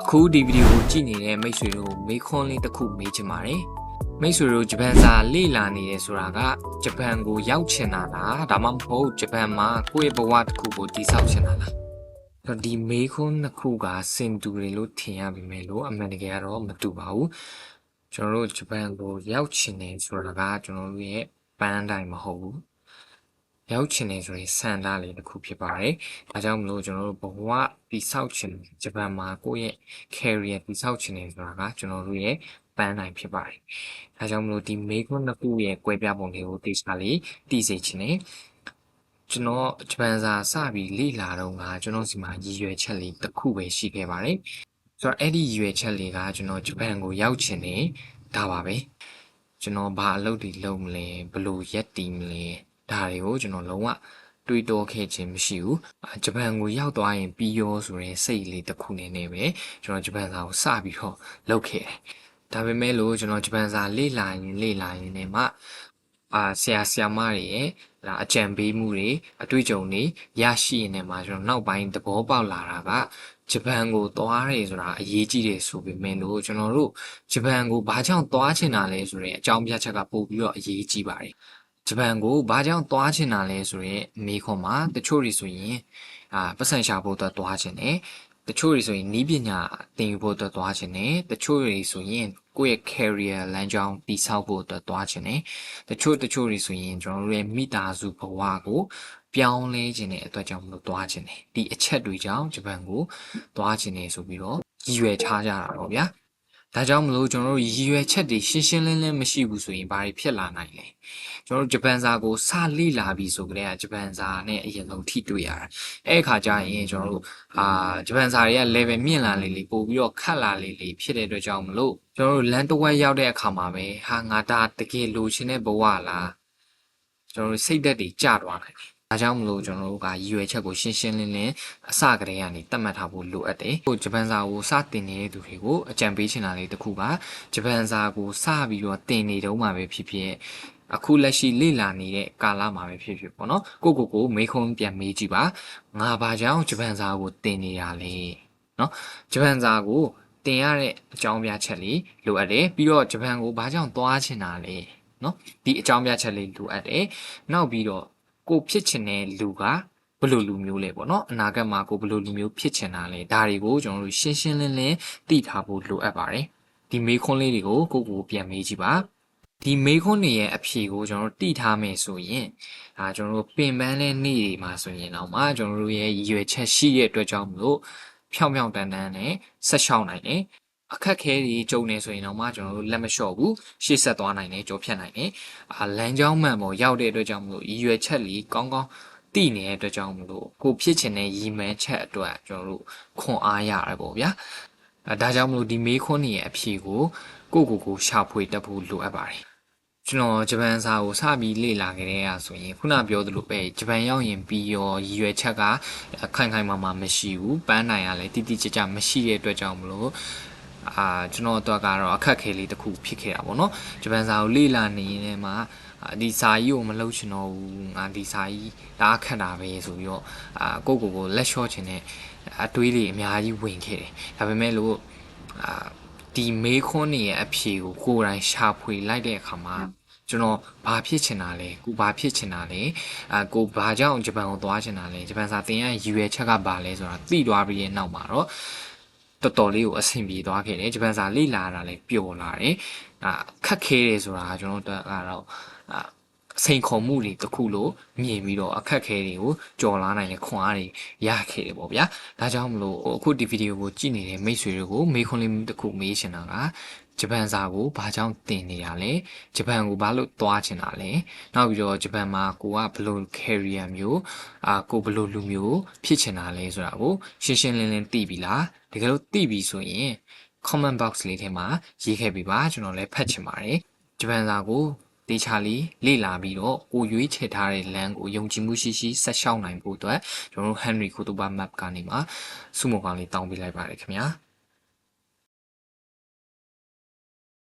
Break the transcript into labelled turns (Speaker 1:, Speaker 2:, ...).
Speaker 1: အခုဒီဗီဒီယိုကိုကြည့်နေတဲ့မိတ်ဆွေတို့မေးခွန်းလေးတစ်ခုမေးချင်ပါတယ်မိတ်ဆွေတို့ဂျပန်စာလေ့လာနေရဆိုတာကဂျပန်ကိုရောက်ချင်တာလားဒါမှမဟုတ်ဂျပန်မှာကိုယ့်ရဲ့ဘဝတစ်ခုကိုတည်ဆောက်ချင်တာလားဒီမေးခွန်းတစ်ခုကစင်တူတယ်လို့ထင်ရပြီမယ်လို့အမှန်တကယ်ကတော့မတူပါဘူးကျွန်တော်တို့ဂျပန်ကိုရောက်ချင်တယ်ဆိုတာကကျွန်တော်တို့ရဲ့ပန်းတိုင်းမဟုတ်ဘူးရောက်ချင်နေဆိုရင်စံသားလေးတစ်ခုဖြစ်ပါတယ်။ဒါကြောင့်မလို့ကျွန်တော်တို့ဘဝတိဆောက်ချင်ဂျပန်မှာကိုယ့်ရဲ့ career တိဆောက်ချင်နေဆိုတာကကျွန်တော်တို့ရဲ့ပန်းနိုင်ဖြစ်ပါတယ်။ဒါကြောင့်မလို့ဒီမေကွန်းတစ်ခုရဲ့ကွဲပြားပုံလေးကိုသိချာလေးသိစေချင်တယ်။ကျွန်တော်ဂျပန်စာစပြီးလေ့လာတော့ကကျွန်တော်စီမှာရည်ရွယ်ချက်လေးတစ်ခုပဲရှိခဲ့ပါတယ်။ဆိုတော့အဲ့ဒီရည်ရွယ်ချက်လေးကကျွန်တော်ဂျပန်ကိုရောက်ချင်နေဒါပါပဲ။ကျွန်တော်ဘာအလုပ်တွေလုပ်မလဲဘယ်လိုရက်တည်မလဲဒါတွေကိုကျွန်တော်လုံးဝတွေးတောခဲ့ခြင်းမရှိဘူးဂျပန်ကိုရောက်သွားရင်ပြီးရောဆိုရင်စိတ်လေးတစ်ခုနေပဲကျွန်တော်ဂျပန်စာကိုစပြီးတော့လုပ်ခဲ့တယ်ဒါပေမဲ့လို့ကျွန်တော်ဂျပန်စာလေ့လာရင်နဲ့မှဆရာမတွေရဲ့အကြံပေးမှုတွေအတွေ့အကြုံတွေရရှိရင်လည်းမှကျွန်တော်နောက်ပိုင်းသဘောပေါက်လာတာကဂျပန်ကိုသွားရဲဆိုတာအရေးကြီးတယ်ဆိုပေမဲ့လို့ကျွန်တော်တို့ဂျပန်ကိုဘာကြောင့်သွားချင်တာလဲဆိုရင်အကြောင်းပြချက်ကပို့ပြီးတော့အရေးကြီးပါတယ်ဂျပန်ကိုဘာကြောင့်သွားချင်တာလဲဆိုရင်မိခွန်မှာတချို့တွေဆိုရင်ပတ်စံရှာဖို့အတွက်သွားချင်တယ်တချို့တွေဆိုရင်နီးပညာသင်ယူဖို့အတွက်သွားချင်တယ်တချို့တွေဆိုရင်ကိုယ့်ရဲ့ career လမ်းကြောင်းတည်ဆောက်ဖို့အတွက်သွားချင်တယ်တချို့တွေဆိုရင်ကျွန်တော်တို့ရဲ့မိသားစုဘဝကိုပြောင်းလဲခြင်းတဲ့အတွက်ကြောင့်မလို့သွားခြင်းတယ်ဒီအချက်တွေကြောင့်ဂျပန်ကိုသွားခြင်းတယ်ဆိုပြီးတော့ရည်ရွယ်ထားကြတာတော့ဗျာဒါကြောင့်မလို့ကျွန်တော်တို့ရည်ရွယ်ချက်တွေရှင်းရှင်းလင်းလင်းမရှိဘူးဆိုရင်ဘာတွေဖြစ်လာနိုင်လဲကျွန်တော်တို့ဂျပန်စာကိုစလေ့လာပြီးဆိုကြတဲ့ဂျပန်စာနဲ့အရင်ဆုံးထိတွေ့ရတာအဲ့အခါကျရင်ကျွန်တော်တို့ဂျပန်စာတွေက level မြင့်လာလေပို့ပြီးတော့ခတ်လာလေဖြစ်တဲ့အတွက်ကြောင့်မလို့ကျွန်တော်တို့လမ်းတစ်ဝက်ရောက်တဲ့အခါမှာပဲငါဒါတကယ်လိုချင်တဲ့ဘဝလားကျွန်တော်တို့စိတ်ဓာတ်တွေကျသွားတယ်ဒါကြောင့်မလို့ကျွန်တော်တို့ကရည်ရွယ်ချက်ကိုရှင်းရှင်းလင်းလင်းအစကတည်းကနေသတ်မှတ်ထားဖို့လိုအပ်တယ်။ဂျပန်စာကိုစတင်နေတဲ့သူတွေကိုအကြံပေးချင်တာလေးတစ်ခုပါဂျပန်စာကိုစပြီးတော့သင်နေတုန်းမှာပဲဖြစ်ဖြစ်အခုလက်ရှိလေ့လာနေတဲ့ကာလမှာပဲဖြစ်ဖြစ်ပေါ့နော်ကိုမေးခွန်းပြန်မေးကြည့်ပါငါဘာကြောင့်ဂျပန်စာကိုသင်နေတာလဲနော်ဂျပန်စာကိုသင်ရတဲ့အကြောင်းပြချက်လေးလိုအပ်တယ်ပြီးတော့ဂျပန်ကိုဘာကြောင့်သွားချင်တာလဲနော်ဒီအကြောင်းပြချက်လေးလိုအပ်တယ်နောက်ပြီးတော့ကိုဖြစ်ချင်တဲ့လူကဘယ်လိုလူမျိုးလဲပေါ့နော်အနာဂတ်မှာကိုဘယ်လိုလူမျိုးဖြစ်ချင်တာလဲဒါတွေကိုကျွန်တော်တို့ရှင်းရှင်းလင်းလင်းသိထားဖို့လိုအပ်ပါတယ်ဒီမေးခွန်းလေးတွေကိုကိုပြန်မေးကြည့်ပါဒီမေးခွန်းတွေရဲ့အဖြေကိုကျွန်တော်တို့သိထားမယ်ဆိုရင်ကျွန်တော်တို့ပင်ပန်းတဲ့နေ့တွေမှာဆိုရင်တော့ကျွန်တော်တို့ရဲ့ရည်ရွယ်ချက်ရှိတဲ့အတွက်ကြောင့်မလို့ဖြောင်းတန်းနဲ့ဆက်ရှောင်းနိုင်တယ်အခက်ခဲတွေကြုံနေဆိုရင်တော့ကျွန်တော်တို့လက်မလျှော့ဘူးရှေ့ဆက်သွားနိုင်တယ်ကြောဖြတ်နိုင်တယ်လမ်းကြောင်းမှန်ပေါ်ရောက်တဲ့အတွက်ကြောင့်မလို့ရည်ရွယ်ချက်လေးကောင်းတည်နေတဲ့အတွက်ကြောင့်မလို့ကိုဖြစ်ချင်တဲ့ရည်မှန်းချက်အတွက်ကျွန်တော်တို့ခွန်အားရတယ်ပေါ့ဗျာဒါကြောင့်မလို့ဒီမေးခွန်းတွေရဲ့အဖြေကိုကိုရှာဖွေတတ်ဖို့လိုအပ်ပါတယ်ကျွန်တော်ဂျပန်စာကိုစပြီးလေ့လာခဲ့တဲ့ဆိုရင်ခုနပြောသလိုပဲဂျပန်ရောက်ရင်ပြီးရောရည်ရွယ်ချက်ကခိုင်မာမရှိဘူးပန်းနိုင်ရလဲတိတိကျကျမရှိတဲ့အတွက်ကြောင့်မလို့ကျွန်တော်တို့ကတော့အခက်ခဲလေးတစ်ခုဖြစ်ခဲ့တာပေါ့နော်ဂျပန်စာကိုလေ့လာနေရင်မှဒီစာကြီးကိုမလုပ်ချင်တော့ဘူးငါဒီစာကြီးဒါခက်တာပဲဆိုပြီးတော့ကိုလက်လျှော့ချင်တဲ့အတွေးတွေအများကြီးဝင်ခဲ့တယ်ဒါပေမဲ့လို့ဒီမေးခွန်းတွေရဲ့အဖြေကိုကိုယ်တိုင်ရှာဖွေလိုက်တဲ့အခါမှာကျွန်တော်ဘာဖြစ်ချင်တာလဲကိုဘာဖြစ်ချင်တာလဲကိုဘာကြောင့်ဂျပန်ကိုသွားချင်တာလဲဂျပန်စာသင်ရရည်ရွယ်ချက်ကဘာလဲဆိုတာသိသွားပြီးရဲ့နောက်မှာတော့တော်တော်လေးကိုအဆင်ပြေသွားခဲ့တယ်ဂျပန်စာလေ့လာတာလည်းပျော်လာတယ်ခက်ခဲတယ်ဆိုတာကျွန်တော်တို့ကတော့စိန်ခေါ်မှုတွေတစ်ခုလို့မြင်ပြီးတော့အခက်ခဲတွေကိုကြော်လာနိုင်တဲ့ခွန်အားတွေရခဲ့တယ်ပေါ့ဗျာဒါကြောင့်မလို့အခုဒီဗီဒီယိုကိုကြည့်နေတဲ့မိတ်ဆွေတွေကိုမေးခွန်းလေးတစ်ခုမေးချင်တာကဂျပန်စာကိုဘာကြောင့်သင်နေတာလဲဂျပန်ကိုဘာလို့သွားချင်တာလဲနောက်ပြီးတော့ဂျပန်မှာကိုကဘယ်လို career မျိုးကိုဘယ်လိုလူမျိုးဖြစ်ချင်တာလဲဆိုတာကိုရှင်းရှင်းလင်းလင်းသိပြီလားတကယ်လို့သိပြီဆိုရင် comment box လေးထဲမှာရေးခဲ့ပြီးပါကျွန်တော်လည်းဖတ်ချင်ပါတယ်ဂျပန်စာကိုတေချာလေးလေ့လာပြီးတော့ကိုရွေးချယ်ထားတဲ့လမ်းကိုယုံကြည်မှုရှိဆက်ရှောက်နိုင်ဖို့အတွက်ကျွန်တော်တို့ Henry Kutuba Map ကနေမှာစုမုံကောင်းလေးတောင်းပေးလိုက်ပါတယ်ခင်ဗျာ